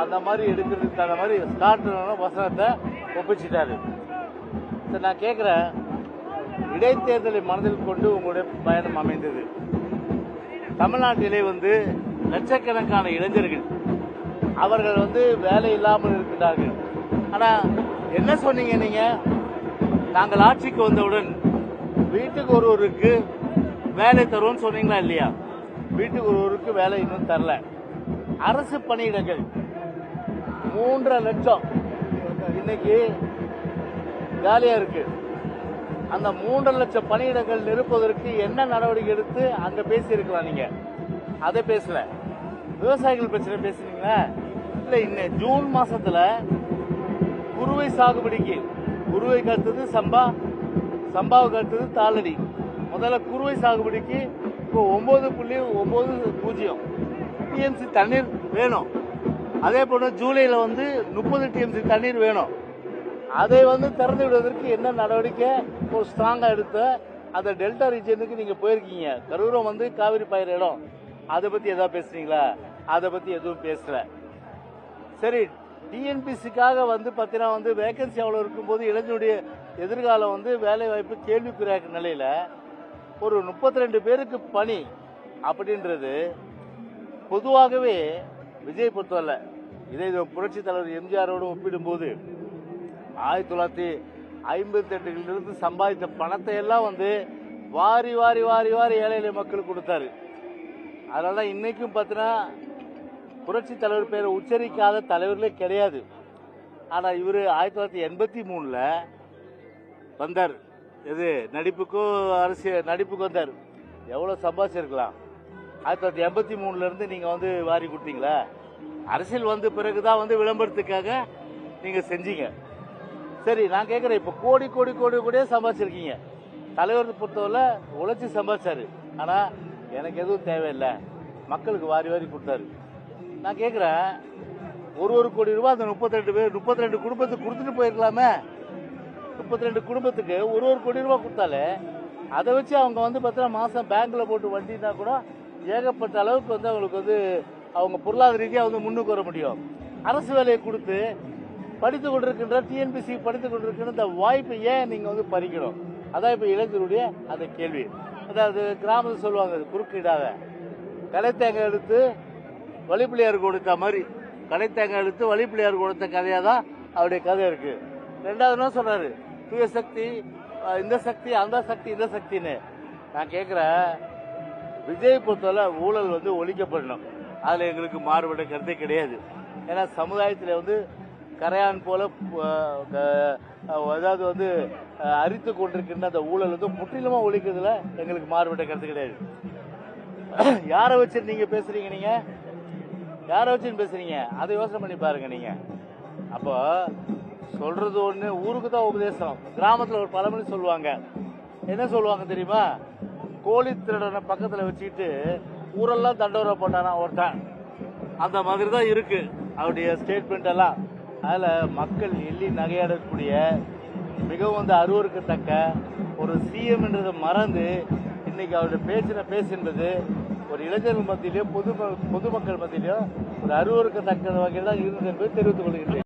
அந்த மாதிரி எடுக்கிறதுக்கு தகுந்த மாதிரி ஸ்டார்ட் வசனத்தை ஒப்பிச்சிட்டாரு. நான் கேட்குறேன், இடைத்தேர்தலை மனதில் கொண்டு உங்களுடைய பயணம் அமைந்தது. தமிழ்நாட்டிலே லட்சக்கணக்கான இளைஞர்கள் அவர்கள் வேலை இல்லாமல் இருக்கிறார்கள். ஆனால் என்ன சொன்னீங்க நீங்க? நாங்கள் ஆட்சிக்கு வந்தவுடன் வீட்டுக்கு ஒருவருக்கு வேலை தருவோம்னு சொன்னீங்களா இல்லையா? வீட்டுக்கு ஒருவருக்கு வேலை இன்னும் தரல. அரசு பணியிடங்கள் 3.5 லட்சம் இன்னைக்கு காலியா இருக்கு. அந்த 3.5 லட்சம் பணியிடங்கள் நிரப்புவதற்கு என்ன நடவடிக்கை எடுத்து அங்க பேசி இருக்கலாம்? நீங்க அதை பேசல. விவசாயிகள் பிரச்சனை பேசுனீங்களா இல்ல? இன்னும் ஜூன் மாசத்துல குறுவை சாகுபடிக்கு, குறுவைக்கு அடுத்தது சம்பா, சம்பாவுக்கு அடுத்தது தாளடி, முதல்ல குறுவை சாகுபடிக்கு இப்போ 9.90 டிஎம்சி தண்ணீர் வேணும். அதே போல ஜூலைல 30 டிஎம்சி தண்ணீர் வேணும். அதை திறந்து விடுவதற்கு என்ன நடவடிக்கை ஒரு ஸ்ட்ராங்கா எடுத்த அந்த டெல்டா ரீஜனுக்கு நீங்க போயிருக்கீங்க. கரூரம் காவிரி பயிர் இடம், அதை பத்தி ஏதாவது பேசுறீங்களா? அதை பத்தி எதுவும் பேசல. சரி, டிஎன்பிசிக்காக பாத்தீங்கன்னா வேகன்சி அவ்வளவு இருக்கும்போது இளைஞருடைய எதிர்காலம் வேலை வாய்ப்பு கேள்விக்குறியாக்க நிலையில ஒரு 32 பேருக்கு பணி அப்படின்றது பொதுவாகவே விஜய் பொறுத்தவரை இதை புரட்சி தலைவர் எம்ஜிஆரோடு ஒப்பிடும்போது 1958 சம்பாதித்த பணத்தை எல்லாம் வாரி வாரி வாரி வாரி ஏழை எளிய மக்களுக்கு கொடுத்தாரு. அதனால இன்னைக்கும் பார்த்தீங்கன்னா புரட்சி தலைவர் பேரை உச்சரிக்காத தலைவர்களே கிடையாது. ஆனா இவரு 1983 வந்தார். எது நடிப்புக்கும் நடிப்புக்கு வந்தார். எவ்வளவு சம்பாதிச்சிருக்கலாம்? 1983 இருந்து நீங்க வாரி கொடுத்தீங்களா? அரசியல் பிறகுதான் விளம்பரத்துக்காக நீங்க செஞ்சீங்க. சரி, நான் கேட்கிறேன், இப்ப கோடி கோடி கோடி கோடியே சம்பாதிச்சிருக்கீங்க. தலைவர் பொறுத்தவரை உழைச்சி சம்பாதிச்சாரு. ஆனா எனக்கு எதுவும் தேவையில்லை, மக்களுக்கு வாரி வாரி கொடுத்தாரு. நான் கேட்கிறேன், ஒரு கோடி ரூபாய் அந்த 32 குடும்பத்துக்கு கொடுத்துட்டு போயிருக்கலாமே? 32 குடும்பத்துக்கு ஒரு கோடி ரூபாய் கொடுத்தாலே அதை வச்சு அவங்க பார்த்தீங்கன்னா மாசம் பேங்க்ல போட்டு வண்டினா கூட ஏகப்பட்ட அளவுக்கு அவங்களுக்கு அவங்க பொருளாதார ரீதியாக முன்னுக்கு வர முடியும். அரசு வேலையை கொடுத்து படித்துக் கொண்டிருக்கின்ற டிஎன்பிசி படித்துக் கொண்டிருக்கின்ற இந்த வாய்ப்பை ஏன் நீங்க பறிக்கணும்? அதான் இப்ப இளைஞருடைய அந்த கேள்வி. அதாவது கிராமத்தில் சொல்லுவாங்க, குறுக்கிடாத கலைத்தேங்காய் எடுத்து வழிப்பிள்ளையார் கொடுத்த மாதிரி, கலைத்தேங்காய் எடுத்து வழிப்பிள்ளையார் கொடுத்த கதையா தான் அவருடைய கதை இருக்கு. ரெண்டாவது என்ன சொல்றாரு? தூய சக்தி, இந்த சக்தி, அந்த சக்தி, இந்த சக்தின்னு. நான் கேட்கிறேன், விஜய் பொறுத்தவரை ஊழல் ஒழிக்கப்படணும். அதுல எங்களுக்கு மாறுபட்ட கருத்தே கிடையாது. ஏன்னா சமுதாயத்தில் கரையான் போல அதாவது அரித்து கொண்டிருக்கின்ற அந்த ஊழல் முற்றிலுமா ஒழிக்கிறதுல எங்களுக்கு மாறுபட்ட கருத்து கிடையாது. யாரை வச்சு நீங்க பேசுறீங்க? நீங்க யாரை வச்சு பேசுறீங்க? அதை யோசனை பண்ணி பாருங்க. நீங்க அப்போ சொல்றது ஒண்ணு, ஊருக்கு தான் உபதேசம். கிராமத்துல ஒரு பழமொழி சொல்லுவாங்க. என்ன சொல்லுவாங்க தெரியுமா? கோழி திருடனை பக்கத்துல வச்சுக்கிட்டு ஊரெல்லாம் தண்டோரை போட்டானா ஒருத்தன். அந்த மாதிரி தான் இருக்கு அவருடைய ஸ்டேட்மெண்ட் எல்லாம். அதுல மக்கள் எள்ளி நகையாடக்கூடிய மிகவும் அருவருக்கத்தக்க ஒரு சிஎம் என்றதை மறந்து இன்னைக்கு அவருடைய பேசுகின்றது ஒரு இளைஞர்கள் மத்தியிலோ பொதுமக்கள் மத்தியிலோ ஒரு அருவருக்கத்தக்க வகையில் தான் இருந்தது என்பதை தெரிவித்துக் கொள்கின்றேன்.